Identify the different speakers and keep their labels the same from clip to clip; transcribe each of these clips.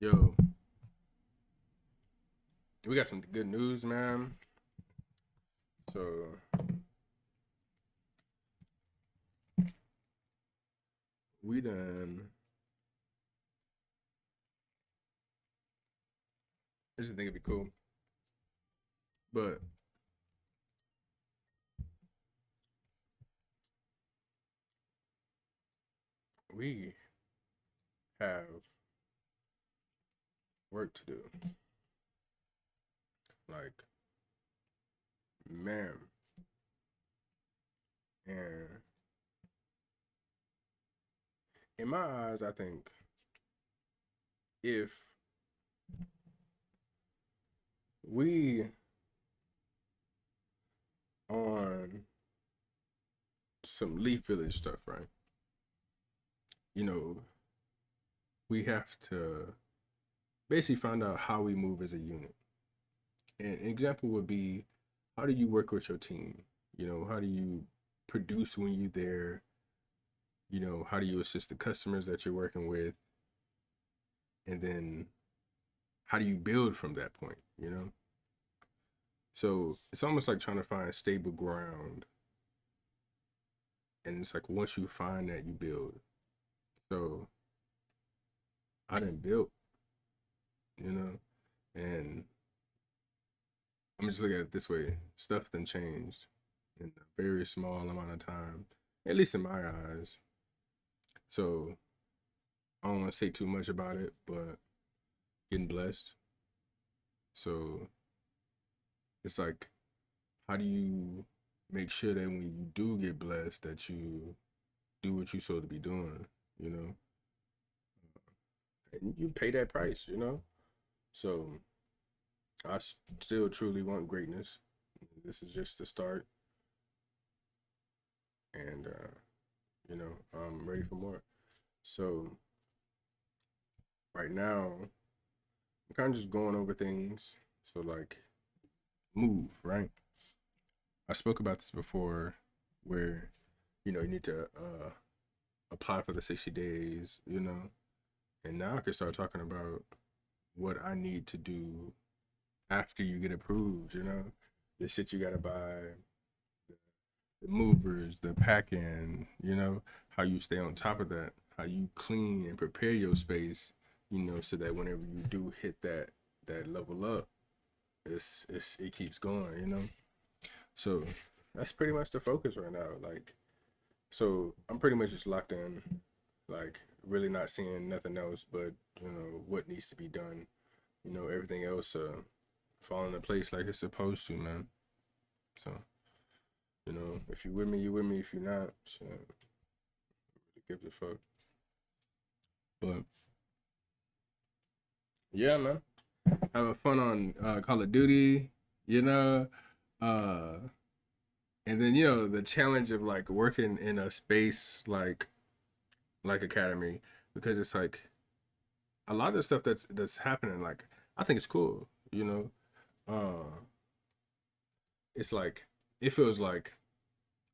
Speaker 1: Yo, we got some good news, man. So we done. I just think it'd be cool, but we have work to do. Like, man, and in my eyes, I think if we on some Leaf Village stuff, right? You know, we have to basically find out how we move as a unit. And an example would be, how do you work with your team? How do you produce when you're there? How do you assist the customers that you're working with? And then how do you build from that point? So it's almost like trying to find stable ground. And it's like once you find that, you build. So I didn't build, you know, and I'm just looking at it this way. Stuff then changed in a very small amount of time, at least in my eyes. So I don't want to say too much about it, but getting blessed. So it's like, how do you make sure that when you do get blessed, that you do what you're supposed to be doing, you know, and you pay that price. So I still truly want greatness. This is just the start, and I'm ready for more. So right now, I'm kind of just going over things. So like, move right. I spoke about this before, where you need to apply for the 60 days, and now I can start talking about what I need to do after you get approved. The shit you gotta buy, the movers, the packing, how you stay on top of that, how you clean and prepare your space, so that whenever you do hit that level up, it keeps going. So that's pretty much the focus right now. Like, so I'm pretty much just locked in, like really not seeing nothing else but what needs to be done. Everything else fall into place like it's supposed to, man. So if you with me, you with me. If you're not, shit, give a fuck. But yeah, man, having fun on Call of Duty, you know, uh, and then the challenge of like working in a space like Academy, because it's like a lot of the stuff that's happening. Like, I think it's cool. Uh, it's like, it feels like,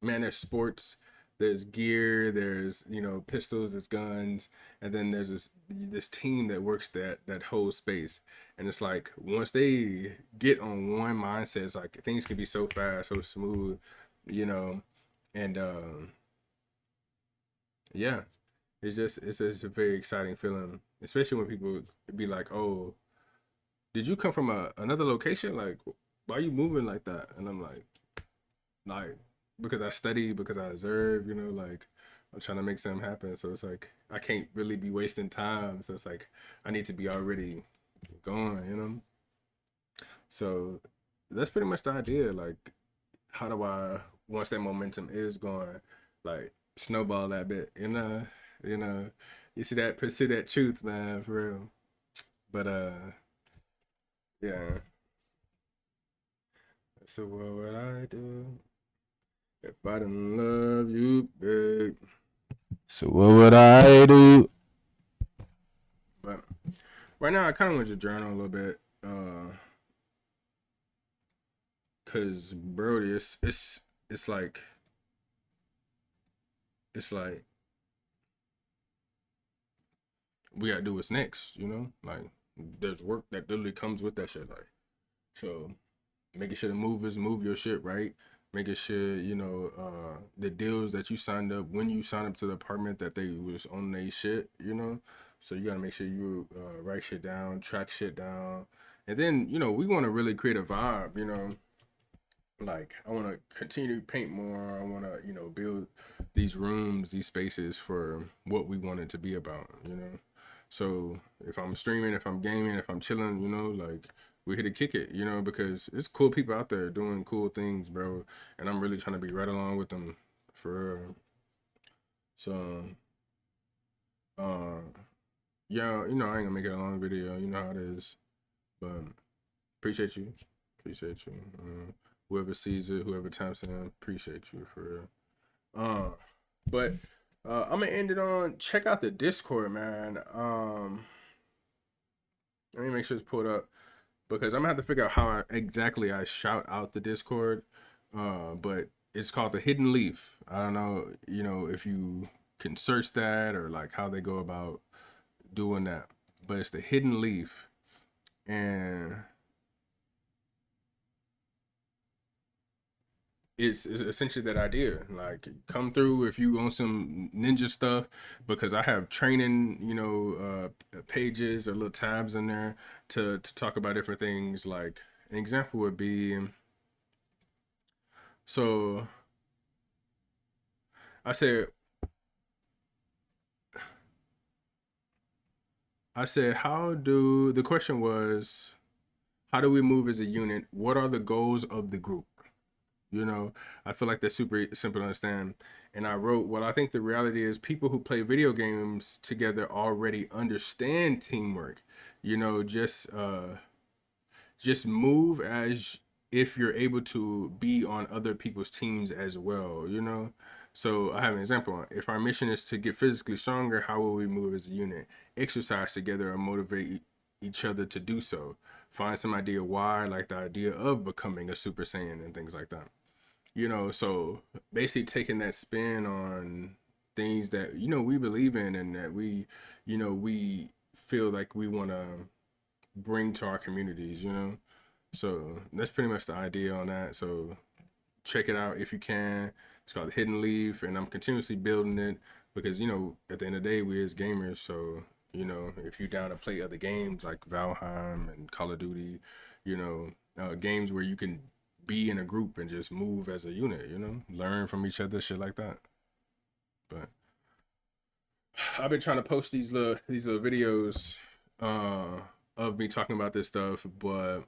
Speaker 1: man, there's sports, there's gear, there's pistols, there's guns, and then there's this team that works that whole space. And it's like once they get on one mindset, it's like things can be so fast, so smooth, you know, and yeah, it's just a very exciting feeling, especially when people be like, "Oh, did you come from another location? Like, why are you moving like that?" And I'm like because I study, because I observe, like I'm trying to make something happen. So it's like I can't really be wasting time. So it's like I need to be already going. So that's pretty much the idea. Like, how do I, once that momentum is going, like snowball that bit, you know, you see that, pursue that truth, man, for real. But yeah. So what would I do if I didn't love you, babe? So what would I do? But right now, I kind of want to journal a little bit, cause Brody, it's like it's like we gotta do what's next, like there's work that literally comes with that shit. Like, so making sure the movers move your shit right, making sure the deals that you signed up when you signed up to the apartment that they was on their shit, so you got to make sure you write shit down, track shit down, and then we want to really create a vibe, like I want to continue to paint more. I want to build these rooms, these spaces for what we want it to be about, so if I'm streaming, if I'm gaming, if I'm chilling, like we're here to kick it, because it's cool people out there doing cool things, bro. And I'm really trying to be right along with them for real. So, uh, yeah, I ain't gonna make it a long video. You know how it is. But appreciate you. Appreciate you. Whoever sees it, whoever taps in, appreciate you for real. But I'm gonna end it on check out the Discord, man. Let me make sure it's pulled up because I'm gonna have to figure out how exactly I shout out the Discord. But it's called the Hidden Leaf. I don't know, if you can search that or like how they go about doing that. But it's the Hidden Leaf, and it's essentially that idea. Like, come through if you own some ninja stuff, because I have training, pages or little tabs in there to talk about different things. Like an example would be, so I said, the question was, how do we move as a unit? What are the goals of the group? You know, I feel like that's super simple to understand. And I wrote, well, I think the reality is people who play video games together already understand teamwork. Just move as if you're able to be on other people's teams as well. So I have an example. If our mission is to get physically stronger, how will we move as a unit? Exercise together or motivate each other to do so. Find some idea why, like the idea of becoming a Super Saiyan and things like that. So basically taking that spin on things that we believe in and that we feel like we want to bring to our communities. So that's pretty much the idea on that. So check it out if you can. It's called Hidden Leaf, and I'm continuously building it because at the end of the day, we as gamers. So if you're down to play other games like Valheim and Call of Duty, games where you can be in a group and just move as a unit, learn from each other, shit like that. But I've been trying to post these little videos of me talking about this stuff, but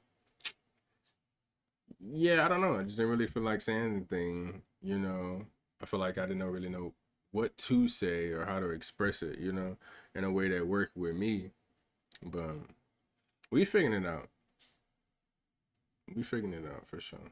Speaker 1: yeah, I don't know. I just didn't really feel like saying anything. I feel like I didn't really know what to say or how to express it, in a way that worked with me. But we figuring it out. We figuring it out for sure.